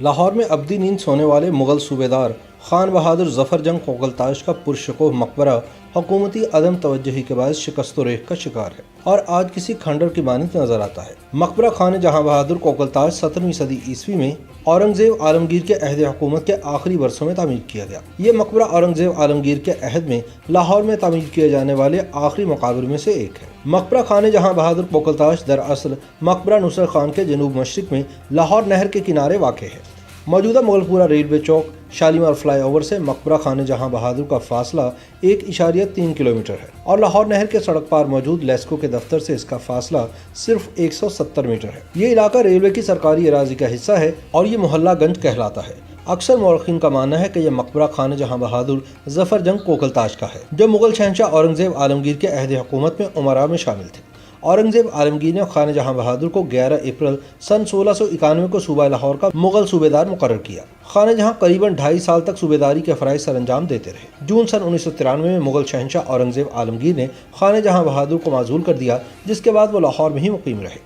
لاہور میں ابدی نیند سونے والے مغل صوبیدار خان بہادر ظفر جنگ کوکلتاش کا پرشکوہ مقبرہ حکومتی عدم توجہی کے باعث شکست و ریگ کا شکار ہے اور آج کسی کھنڈر کی مانند نظر آتا ہے۔ مقبرہ خان جہاں بہادر کوکلتاش 17ویں صدی عیسوی میں اورنگزیب عالمگیر کے عہد حکومت کے آخری برسوں میں تعمیر کیا گیا۔ یہ مقبرہ اورنگزیب عالمگیر کے عہد میں لاہور میں تعمیر کیے جانے والے آخری مقابر میں سے ایک ہے۔ مقبرہ خان جہاں بہادر کوکلتاش دراصل مقبرہ نصرت خان کے جنوب مشرق میں لاہور نہر کے کنارے واقع ہے۔ موجودہ مغل ریلوے چوک شالیمار فلائی اوور سے مقبرہ خان جہاں بہادر کا فاصلہ 1.3 کلومیٹر ہے اور لاہور نہر کے سڑک پار موجود لیسکو کے دفتر سے اس کا فاصلہ صرف 170 میٹر ہے۔ یہ علاقہ ریلوے کی سرکاری اراضی کا حصہ ہے اور یہ محلہ گنج کہلاتا ہے۔ اکثر مورخین کا ماننا ہے کہ یہ مقبرہ خان جہاں بہادر ظفر جنگ کوکلتاش کا ہے، جو مغل شہنشاہ اورنگزیب عالمگیر کے عہد حکومت میں امراء میں شامل تھے۔ اورنگزیب عالمگیر نے خان جہاں بہادر کو 11 اپریل سن 1691 کو صوبہ لاہور کا مغل صوبیدار مقرر کیا۔ خان جہاں قریباً 2.5 سال تک صوبیداری کے فرائض سر انجام دیتے رہے۔ جون سن 1993 میں مغل شہنشاہ اورنگزیب عالمگیر نے خان جہاں بہادر کو معزول کر دیا، جس کے بعد وہ لاہور میں ہی مقیم رہے۔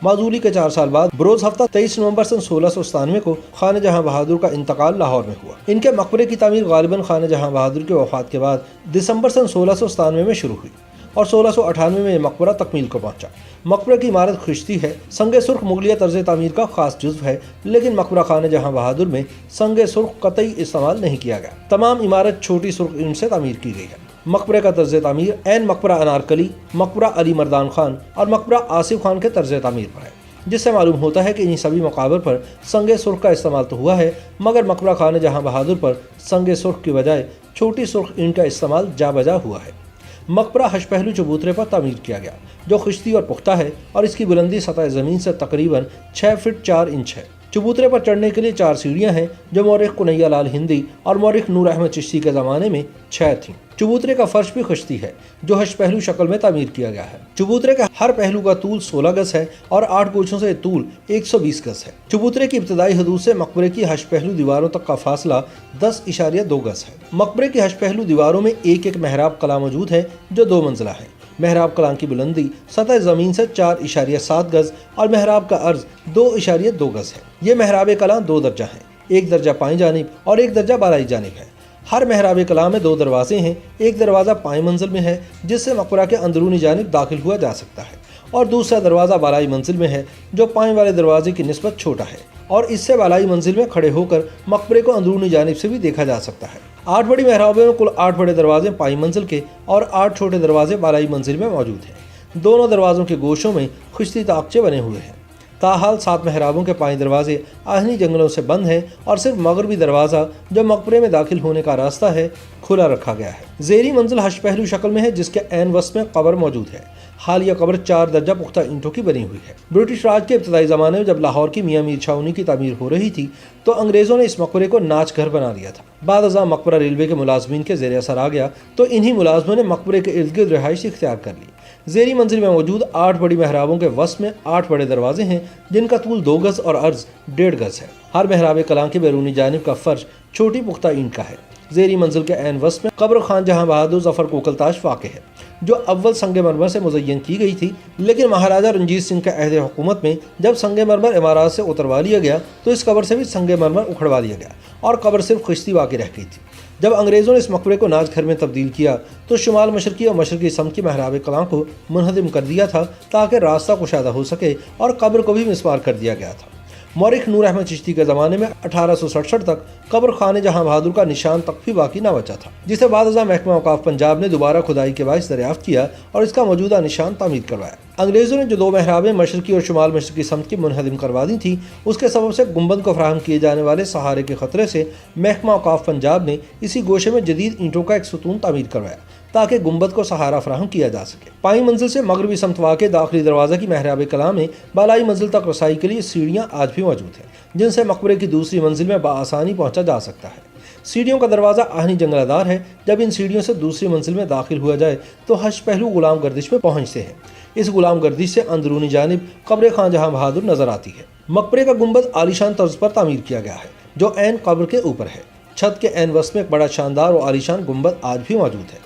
معزولی کے 4 سال بعد بروز ہفتہ 23 نومبر سن 1697 کو خان جہاں بہادر کا انتقال لاہور میں ہوا۔ ان کے مقبرے کی تعمیر غالباً خان جہاں بہادر کی وفات کے بعد دسمبر سن 1697 میں شروع ہوئی اور 1698 میں یہ مقبرہ تکمیل کو پہنچا۔ مقبرے کی عمارت خشتی ہے، سنگ سرخ مغلیہ طرز تعمیر کا خاص جزو ہے، لیکن مقبرہ خان جہاں بہادر میں سنگ سرخ قطعی استعمال نہیں کیا گیا۔ تمام عمارت چھوٹی سرخ اینٹ سے تعمیر کی گئی ہے۔ مقبرے کا طرز تعمیر عین مقبرہ انارکلی، مقبرہ علی مردان خان اور مقبرہ آصف خان کے طرز تعمیر پر ہے، جس سے معلوم ہوتا ہے کہ انہی سبھی مقابر پر سنگ سرخ کا استعمال تو ہوا ہے، مگر مقبرہ خان جہاں بہادر پر سنگ سرخ کی بجائے چھوٹی سرخ اینٹ کا استعمال جا بجا ہوا ہے۔ مقبرہ ہش پہلو چبوترے پر تعمیر کیا گیا، جو خشتی اور پختہ ہے اور اس کی بلندی سطح زمین سے تقریباً 6 فٹ 4 انچ ہے۔ چبوترے پر چڑھنے کے لیے 4 سیڑھیاں ہیں، جو مورخ کنیا لال ہندی اور مورخ نور احمد چشتی کے زمانے میں 6 تھیں۔ چبوترے کا فرش بھی خشتی ہے، جو ہش پہلو شکل میں تعمیر کیا گیا ہے۔ چبوترے کا ہر پہلو کا طول 16 گز ہے اور 8 گوشوں سے طول 120 گز ہے۔ چبوترے کی ابتدائی حدود سے مقبرے کی ہش پہلو دیواروں تک کا فاصلہ 10.2 گز ہے۔ مقبرے کی ہش پہلو دیواروں میں ایک محراب قلعہ موجود ہے، جو 2 منزلہ ہے۔ محراب کلام کی بلندی سطح زمین سے 4.7 گز اور محراب کا عرض 2.2 گز ہے۔ یہ محراب کلام 2 درجہ ہیں، ایک درجہ پائیں جانب اور ایک درجہ بالائی جانب ہے۔ ہر محراب کلام میں 2 دروازے ہیں، ایک دروازہ پائیں منزل میں ہے جس سے مقبرہ کے اندرونی جانب داخل ہوا جا سکتا ہے، اور دوسرا دروازہ بالائی منزل میں ہے جو پائیں والے دروازے کی نسبت چھوٹا ہے، اور اس سے بالائی منزل میں کھڑے ہو کر مقبرے کو اندرونی جانب سے بھی دیکھا جا سکتا ہے۔ 8 بڑی محرابوں میں کل 8 بڑے دروازے پائیں منزل کے اور 8 چھوٹے دروازے بالائی منزل میں موجود ہیں۔ دونوں دروازوں کے گوشوں میں خشتی طاقچے بنے ہوئے ہیں۔ تاحال 7 محرابوں کے پائیں دروازے آہنی جنگلوں سے بند ہیں اور صرف مغربی دروازہ جو مقبرے میں داخل ہونے کا راستہ ہے کھلا رکھا گیا ہے۔ زیریں منزل ہش پہلو شکل میں ہے، جس کے عین وسط میں قبر موجود ہے۔ حالیہ قبر 4 درجہ پختہ اینٹوں کی بنی ہوئی ہے۔ برٹش راج کے ابتدائی زمانے میں جب لاہور کی میاں میر چھاؤنی کی تعمیر ہو رہی تھی تو انگریزوں نے اس مقبرے کو ناچ گھر بنا لیا تھا۔ بعد ازاں مقبرہ ریلوے کے ملازمین کے زیر اثر آ گیا تو انہی ملازموں نے مقبرے کے ارد گرد رہائش اختیار کر لی۔ زیریں منزل میں موجود 8 بڑی محرابوں کے وسط میں 8 بڑے دروازے ہیں، جن کا طول 2 گز اور عرض 1.5 گز ہے۔ ہر محراب کلام کے بیرونی جانب کا فرش چھوٹی پختہ اینٹ کا ہے۔ زیریں منزل کے عین وسط میں قبر خان جہاں بہادر ظفر کوکلتاش واقع ہے، جو اول سنگ مرمر سے مزین کی گئی تھی، لیکن مہاراجہ رنجیت سنگھ کے عہد حکومت میں جب سنگ مرمر امارات سے اتروا لیا گیا تو اس قبر سے بھی سنگ مرمر اکھڑوا لیا گیا اور قبر صرف خشتی باقی رہ گئی تھی۔ جب انگریزوں نے اس مقبرے کو ناچ گھر میں تبدیل کیا تو شمال مشرقی اور مشرقی سمت کی محراب کلام کو منہدم کر دیا تھا تاکہ راستہ کشادہ ہو سکے، اور قبر کو بھی مسمار کر دیا گیا تھا۔ مورخ نور احمد چشتی کے زمانے میں 1867 تک قبر خان جہاں بہادر کا نشان تک بھی باقی نہ بچا تھا، جسے بعد ازاں محکمہ اوقاف پنجاب نے دوبارہ کھدائی کے باعث دریافت کیا اور اس کا موجودہ نشان تعمیر کروایا۔ انگریزوں نے جو 2 محرابیں مشرقی اور شمال مشرقی سمت کی منہدم کروا دی تھیں، اس کے سبب سے گنبد کو فراہم کیے جانے والے سہارے کے خطرے سے محکمہ اوقاف پنجاب نے اسی گوشے میں جدید اینٹوں کا ایک ستون تعمیر کروایا تاکہ گنبد کو سہارا فراہم کیا جا سکے۔ پائیں منزل سے مغربی سمت واقع داخلی دروازہ کی محراب کلام میں بالائی منزل تک رسائی کے لیے سیڑھیاں آج بھی موجود ہیں، جن سے مقبرے کی دوسری منزل میں بآسانی پہنچا جا سکتا ہے۔ سیڑھیوں کا دروازہ آہنی جنگلہ دار ہے۔ جب ان سیڑھیوں سے دوسری منزل میں داخل ہوا جائے تو ہش پہلو غلام گردش میں پہنچتے ہیں۔ اس غلام گردش سے اندرونی جانب قبر خان جہاں بہادر نظر آتی ہے۔ مقبرے کا گنبد عالیشان طرز پر تعمیر کیا گیا ہے، جو عین قبر کے اوپر ہے۔ چھت کے عین وسط میں ایک بڑا شاندار اور عالیشان گنبد آج بھی موجود ہے